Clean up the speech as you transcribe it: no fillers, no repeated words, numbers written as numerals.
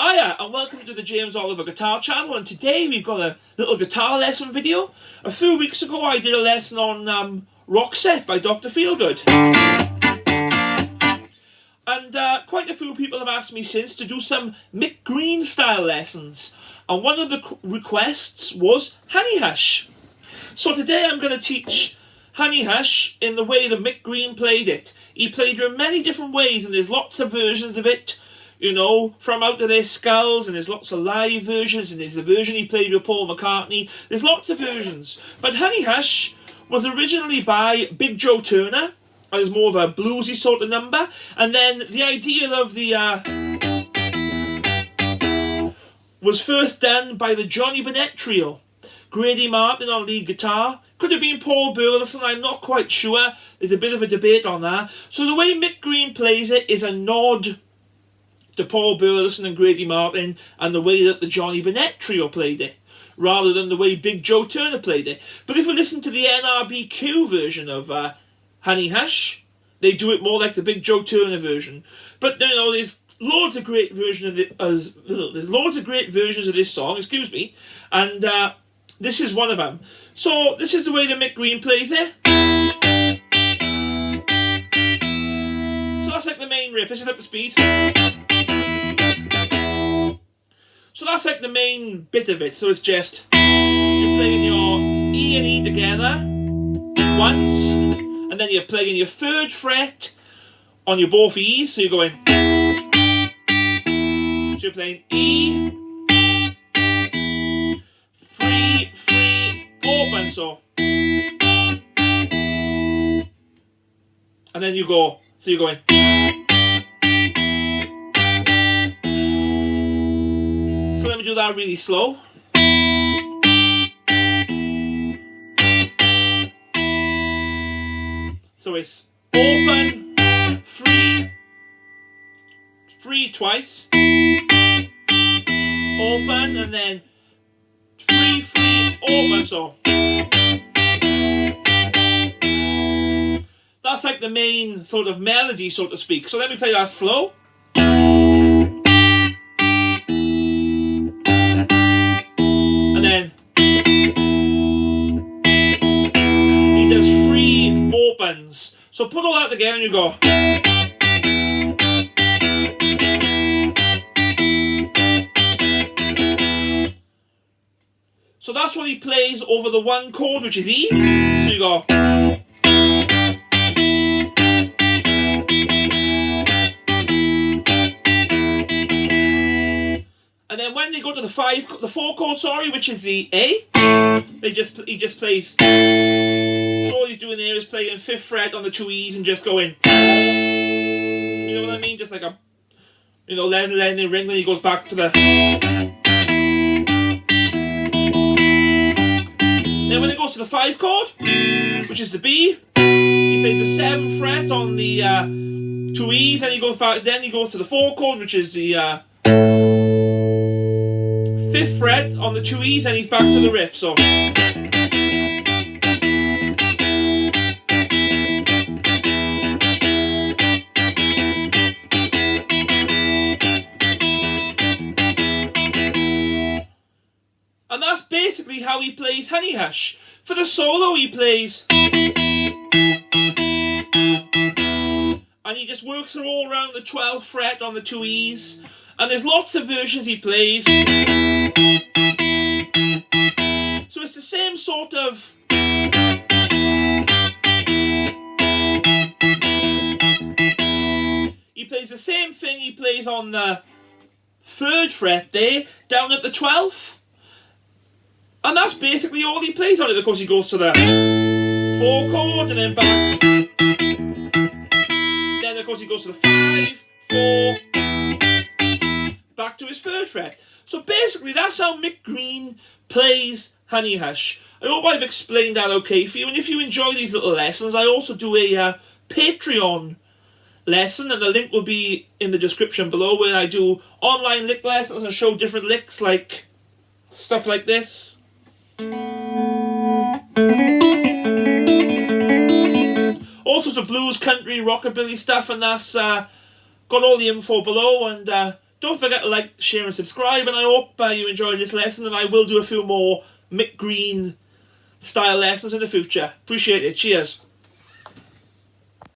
Hiya and welcome to the James Oliver Guitar Channel, and today we've got a little guitar lesson video. A few weeks ago I did a lesson on Rock Set by Dr. Feelgood. And quite a few people have asked me since to do some Mick Green style lessons. And one of the requests was Honey Hush. So today I'm going to teach Honey Hush in the way that Mick Green played it. He played it in many different ways, and there's lots of versions of it. You know, from Out of Their Skulls, and there's lots of live versions, and there's the version he played with Paul McCartney. There's lots of versions. But Honey Hush was originally by Big Joe Turner. It was more of a bluesy sort of number. And then the idea of the was first done by the Johnny Bennett Trio. Grady Martin on lead guitar. Could have been Paul Burleson, I'm not quite sure. There's a bit of a debate on that. So the way Mick Green plays it is a nod to Paul Burleson and Grady Martin, and the way that the Johnny Bennett Trio played it, rather than the way Big Joe Turner played it. But if we listen to the NRBQ version of Honey Hush, they do it more like the Big Joe Turner version. But you know, there's loads of great versions of this song, excuse me, and this is one of them. So this is the way that Mick Green plays it. So that's like the main riff. This is up the speed. So that's like the main bit of it. So it's just you're playing your E and E together once, and then you're playing your third fret on your both E's. So you're going. So you're playing E, 3, 3, open. So, and then you go. So you're going. So let me do that really slow. So it's open, 3, 3 twice, open, and then 3, 3, open. So that's like the main sort of melody, so to speak. So let me play that slow. And then he does 3 opens. So put all that together and you go. So that's what he plays over the one chord, which is E. So you go. And then when they go to the 4 chord, sorry, which is the A, he just plays. So all he's doing there is playing 5th fret on the 2 E's and just going. You know what I mean? Just like a, you know, letting it ring. Then he goes back to the. Then when it goes to the 5 chord, which is the B, he plays the 7th fret on the 2 E's, and he goes back. Then he goes to the 4 chord, which is the 5th fret on the 2 E's, and he's back to the riff. So. And that's basically how he plays Honey Hush. For the solo he plays. And he just works it all around the 12th fret on the 2 E's. And there's lots of versions he plays. So it's the same sort of. He plays the same thing he plays on the 3rd fret there, down at the 12th. And that's basically all he plays on it. Of course, he goes to the 4 chord and then back. Then, of course, he goes to the 5, 4, back to his 3rd fret. So basically, that's how Mick Green plays Honey Hush. I hope I've explained that okay for you. And if you enjoy these little lessons, I also do a Patreon lesson, and the link will be in the description below, where I do online lick lessons and show different licks, like stuff like this. All sorts of blues, country, rockabilly stuff, and that's got all the info below. And Don't forget to like, share and subscribe, and I hope you enjoyed this lesson, and I will do a few more Mick Green style lessons in the future. Appreciate it. Cheers.